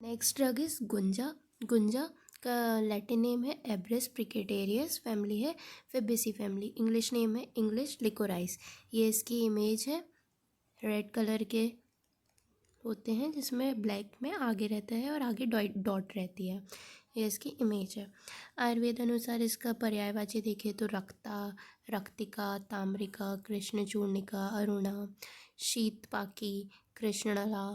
Next drug is गुंजा। गुंजा का Latin name है embrace प्रिकेटेरियस, family है फेबेसी फैमिली, इंग्लिश नेम है इंग्लिश लिकोराइस। ये इसकी इमेज है, रेड कलर के होते हैं जिसमें ब्लैक में आगे रहता है और आगे डॉट रहती है। ये इसकी इमेज है। आयुर्वेद अनुसार इसका पर्यायवाची देखें तो रक्ता, रक्तिका, ताम्रिका, कृष्णचूर्णिका, अरुणा, शीतपाकी, कृष्णला,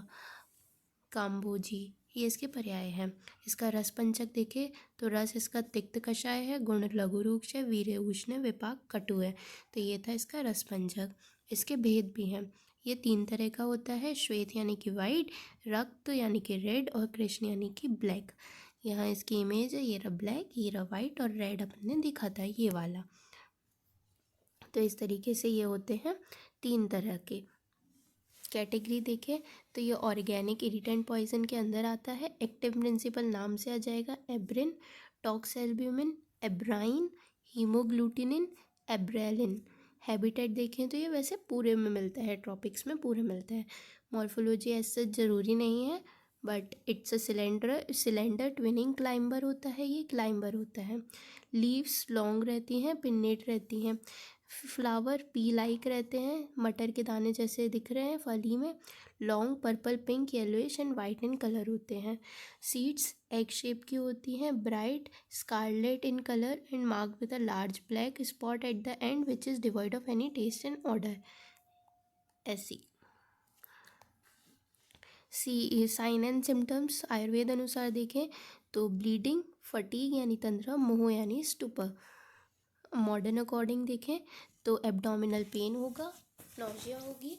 काम्बोजी, ये इसके पर्याय हैं। इसका रस पंचक देखें तो रस इसका तिक्त कषाय है, गुण लघु रूक्ष है, वीर्य उष्ण, विपाक कटु है। तो ये था इसका रस पंचक। इसके भेद भी हैं। ये 3 तरह का होता है, श्वेत यानी कि वाइट, रक्त यानी कि रेड और कृष्ण यानी कि ब्लैक। यहाँ इसकी इमेज है, ये रहा ब्लैक, ये रहा वाइट और रेड अपने दिखा था ये वाला। तो इस तरीके से ये होते हैं 3 तरह के। कैटेगरी देखें तो ये ऑर्गेनिक इरिटेंट पॉइजन के अंदर आता है। एक्टिव प्रिंसिपल नाम से आ जाएगा एब्रिन, टॉक्सएल्ब्यूमिन, एब्राइन, हीमोग्लूटिनिन, एब्रेलिन। हैबिटेट देखें तो ये वैसे पूरे में मिलता है, ट्रॉपिक्स में पूरे मिलता है। मॉर्फोलॉजी ऐसे ज़रूरी नहीं है, but it's a cylinder twinning climber होता है, ये क्लाइंबर होता है। लीव्स लॉन्ग रहती हैं, पिन्नेट रहती हैं। फ्लावर पी लाइक रहते हैं, मटर के दाने जैसे दिख रहे हैं फली में। Long purple, pink, yellowish and white in colour होते हैं। सीड्स एग शेप की होती हैं, bright scarlet in colour and marked with a large black spot at the end which is devoid of any taste and order. ऐसी sign and symptoms Ayurveda अनुसार देखें तो bleeding, fatigue यानी तंद्रा, मोह यानी स्टूपर। मॉडर्न अकॉर्डिंग देखें तो एब्डोमिनल पेन होगा, नॉजिया होगी,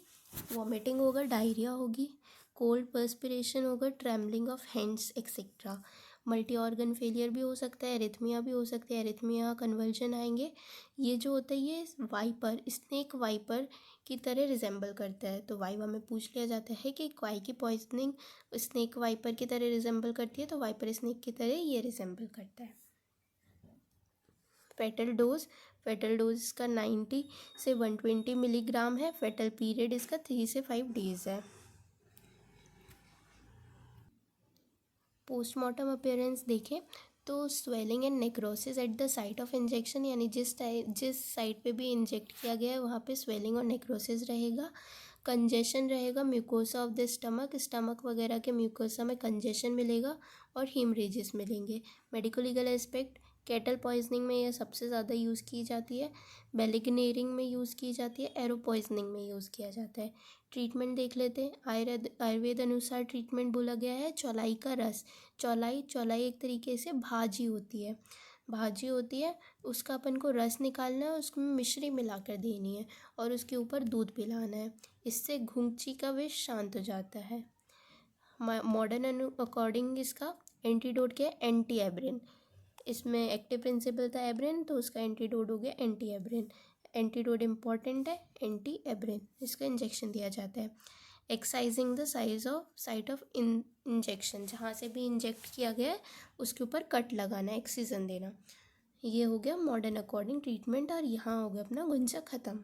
वॉमिटिंग होगा, डायरिया होगी, कोल्ड पर्स्पिरेशन होगा, trembling of hands etcetera. Multi organ failure भी हो सकता है, एरिथमिया भी हो सकती है, एरिथमिया कन्वर्जन आएंगे। ये जो होता है ये वाइपर, स्नेक वाइपर की तरह रिजेंबल करता है। तो वाइवा में पूछ लिया जाता है कि क्वाई की पॉइजनिंग स्नेक वाइपर की तरह रिजेंबल करती है, तो वाइपर स्नेक की तरह ये रिजेंबल करता है। फेटल डोज इसका 90 से 120 मिलीग्राम है। फेटल पीरियड इसका 3 से 5 डेज़ है। पोस्टमार्टम अपीयरेंस देखें तो swelling and necrosis at the site of injection, यानी जिस साइट पे भी इंजेक्ट किया गया है वहाँ पे स्वेलिंग और नेक्रोसिस रहेगा। कंजेशन रहेगा म्यूकोसा ऑफ द स्टमक वगैरह के म्यूकोसा में कंजेशन मिलेगा और हीमरेजेस मिलेंगे। Medico legal aspect, cattle poisoning में यह सबसे ज़्यादा यूज़ की जाती है, बेलिगनेरिंग में यूज़ की जाती है, एरो पॉइजनिंग में यूज़ किया जाता है। ट्रीटमेंट देख लेते हैं। आयुर्वेद अनुसार ट्रीटमेंट बोला गया है चौलाई का रस। चौलाई एक तरीके से भाजी होती है, उसका अपन को रस निकालना है, उसमें मिश्री मिलाकर देनी है और उसके ऊपर दूध पिलाना है। इससे घुंची का विष शांत हो जाता है। मॉडर्न अकॉर्डिंग इसका एंटीडोट क्या है, एंटी एब्रिन। इसमें एक्टिव प्रिंसिपल था एब्रिन, तो उसका एंटीडोट हो गया एंटी एब्रिन। एंटीडोट इम्पॉर्टेंट है, एंटी एब्रिन, इसका इंजेक्शन दिया जाता है। एक्साइजिंग द साइट ऑफ इंजेक्शन, जहाँ से भी इंजेक्ट किया गया है उसके ऊपर कट लगाना, एक्सीजन देना। ये हो गया मॉडर्न अकॉर्डिंग ट्रीटमेंट और यहाँ हो गया अपना गुंजा ख़त्म।